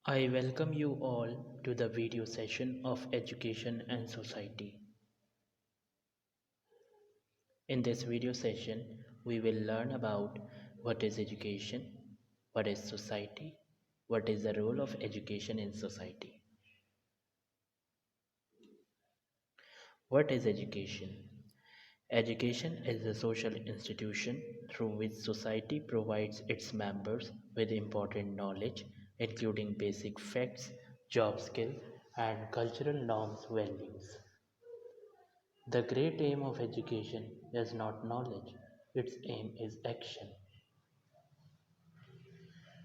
I welcome you all to the video session of Education and Society. In this video session, we will learn about what is education, what is society, what is the role of education in society. What is education? Education is a social institution through which society provides its members with important knowledge, including basic facts, job skills, and cultural norms values. The great aim of education is not knowledge, its aim is action.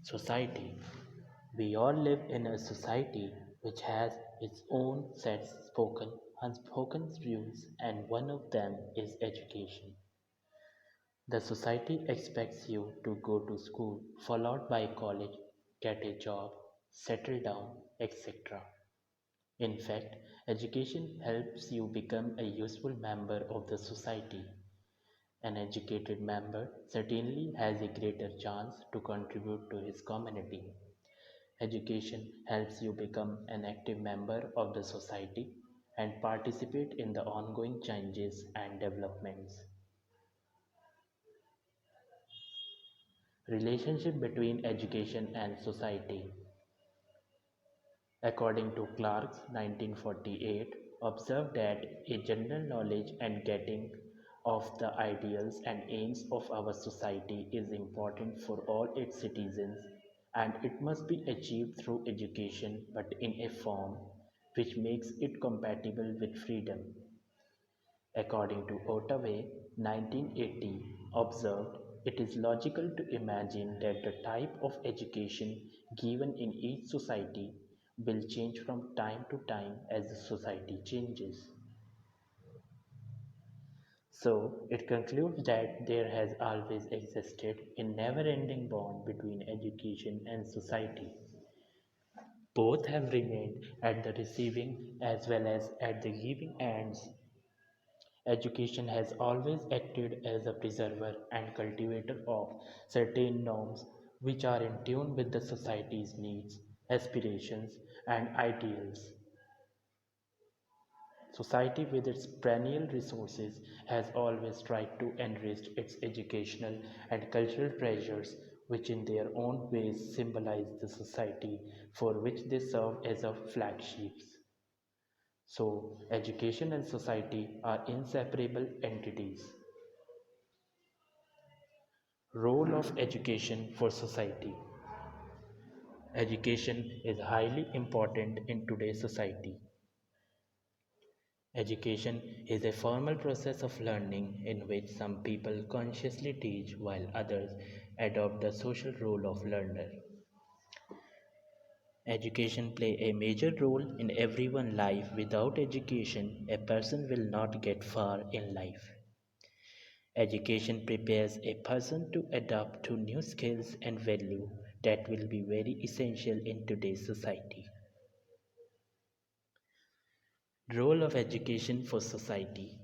Society. We all live in a society which has its own set spoken, unspoken rules, and one of them is education. The society expects you to go to school, followed by college, get a job, settle down, etc. In fact, education helps you become a useful member of the society. An educated member certainly has a greater chance to contribute to his community. Education helps you become an active member of the society and participate in the ongoing changes and developments. Relationship between education and society. According to Clark's 1948, observed that a general knowledge and getting of the ideals and aims of our society is important for all its citizens, and it must be achieved through education but in a form which makes it compatible with freedom. According to Ottaway, 1980, observed, it is logical to imagine that the type of education given in each society will change from time to time as the society changes. So, it concludes that there has always existed a never ending bond between education and society. Both have remained at the receiving as well as at the giving ends. Education has always acted as a preserver and cultivator of certain norms which are in tune with the society's needs, aspirations, and ideals. Society, with its perennial resources, has always tried to enrich its educational and cultural treasures, which in their own ways symbolize the society for which they serve as a flagships. So, education and society are inseparable entities. Role of education for society. Education is highly important in today's society. Education is a formal process of learning in which some people consciously teach while others adopt the social role of learner. Education play a major role in everyone's life. Without education, a person will not get far in life. Education prepares a person to adapt to new skills and value that will be very essential in today's society. Role of education for society.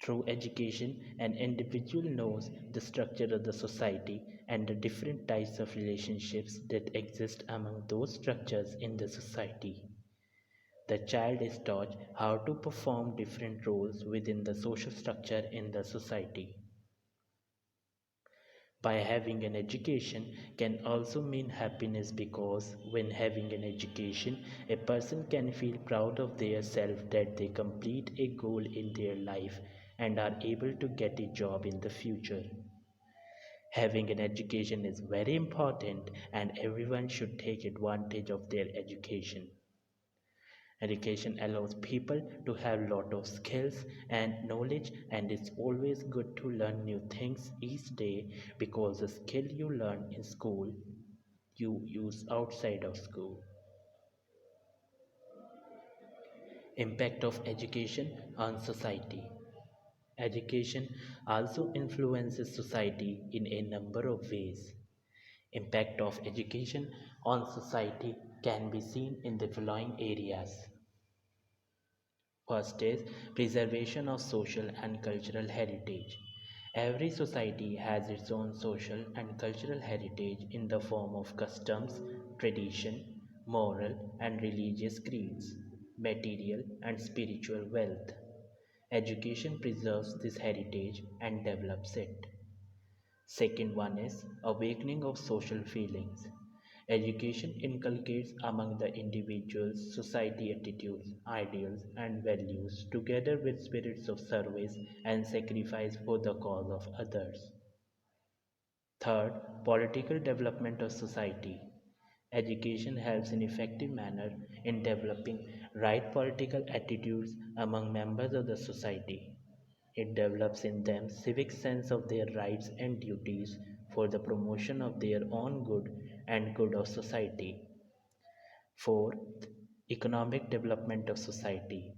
Through education, an individual knows the structure of the society and the different types of relationships that exist among those structures in the society. The child is taught how to perform different roles within the social structure in the society. By having an education can also mean happiness, because when having an education, a person can feel proud of their self that they complete a goal in their life and are able to get a job in the future. Having an education is very important and everyone should take advantage of their education. Education allows people to have lot of skills and knowledge, and it's always good to learn new things each day, because the skill you learn in school you use outside of school. Impact of education on society. Education also influences society in a number of ways. Impact of education on society can be seen in the following areas. First is preservation of social and cultural heritage. Every society has its own social and cultural heritage in the form of customs, tradition, moral and religious creeds, material and spiritual wealth. Education preserves this heritage and develops it. Second one is awakening of social feelings. Education inculcates among the individuals society attitudes, ideals, and values together with spirits of service and sacrifice for the cause of others. Third, political development of society. Education helps in effective manner in developing right political attitudes among members of the society. It develops in them civic sense of their rights and duties for the promotion of their own good and good of society. Fourth, economic development of society.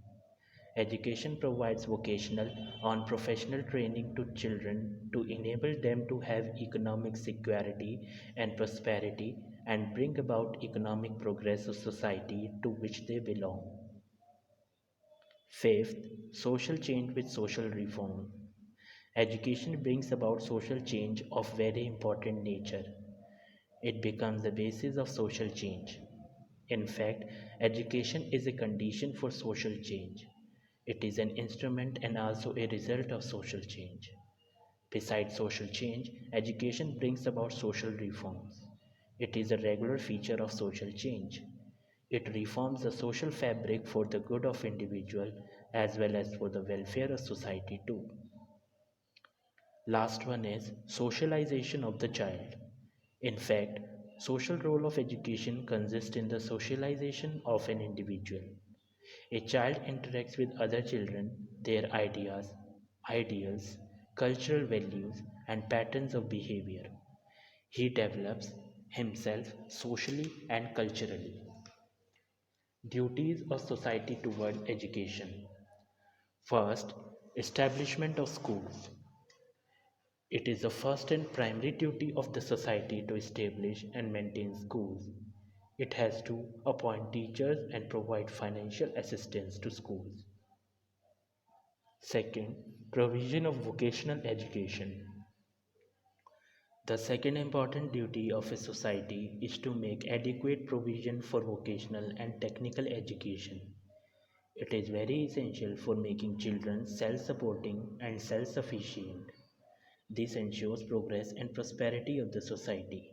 Education provides vocational or professional training to children to enable them to have economic security and prosperity and bring about economic progress of society to which they belong. Fifth, social change with social reform. Education brings about social change of very important nature. It becomes the basis of social change. In fact, education is a condition for social change. It is an instrument and also a result of social change. Besides social change, education brings about social reforms. It is a regular feature of social change. It reforms the social fabric for the good of individual as well as for the welfare of society too. Last one is socialization of the child. In fact, social role of education consists in the socialization of an individual. A child interacts with other children, their ideas, ideals, cultural values, and patterns of behavior. He develops himself socially and culturally. Duties of society toward education. First, establishment of schools. It is the first and primary duty of the society to establish and maintain schools. It has to appoint teachers and provide financial assistance to schools. Second, provision of vocational education. The second important duty of a society is to make adequate provision for vocational and technical education. It is very essential for making children self-supporting and self-sufficient. This ensures progress and prosperity of the society.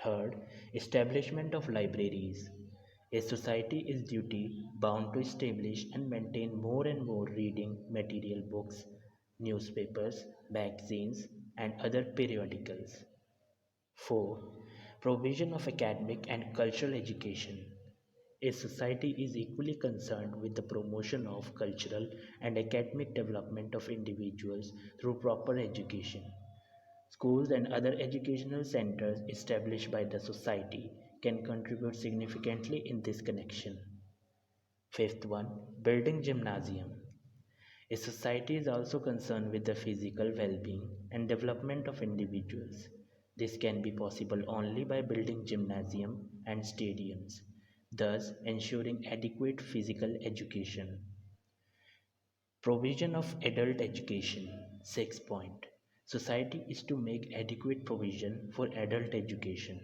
Third, establishment of libraries. A society is duty bound to establish and maintain more and more reading material books, newspapers, magazines, and other periodicals. 4. Provision of academic and cultural education. A society is equally concerned with the promotion of cultural and academic development of individuals through proper education. Schools and other educational centers established by the society can contribute significantly in this connection. Fifth one, building gymnasium. A society is also concerned with the physical well-being and development of individuals. This can be possible only by building gymnasium and stadiums, thus ensuring adequate physical education. Provision of adult education. 6 point. Society is to make adequate provision for adult education.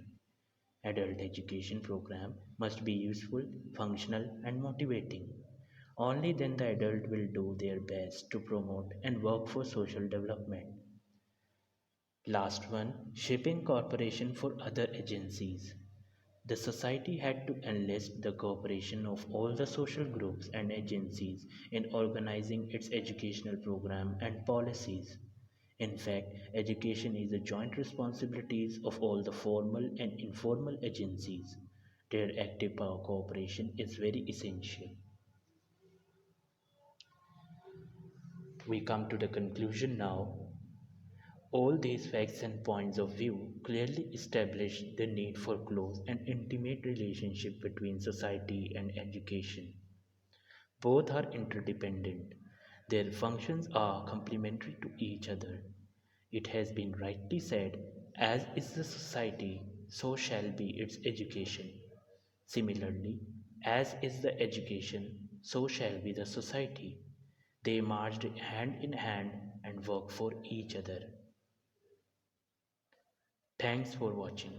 Adult education program must be useful, functional and motivating. Only then the adult will do their best to promote and work for social development. Last one, shaping cooperation for other agencies. The society had to enlist the cooperation of all the social groups and agencies in organizing its educational program and policies. In fact, education is a joint responsibility of all the formal and informal agencies. Their active cooperation is very essential. We come to the conclusion now. All these facts and points of view clearly establish the need for close and intimate relationship between society and education. Both are interdependent. Their functions are complementary to each other. It has been rightly said, as is the society, so shall be its education. Similarly, as is the education, so shall be the society. They marched hand in hand and work for each other. Thanks for watching.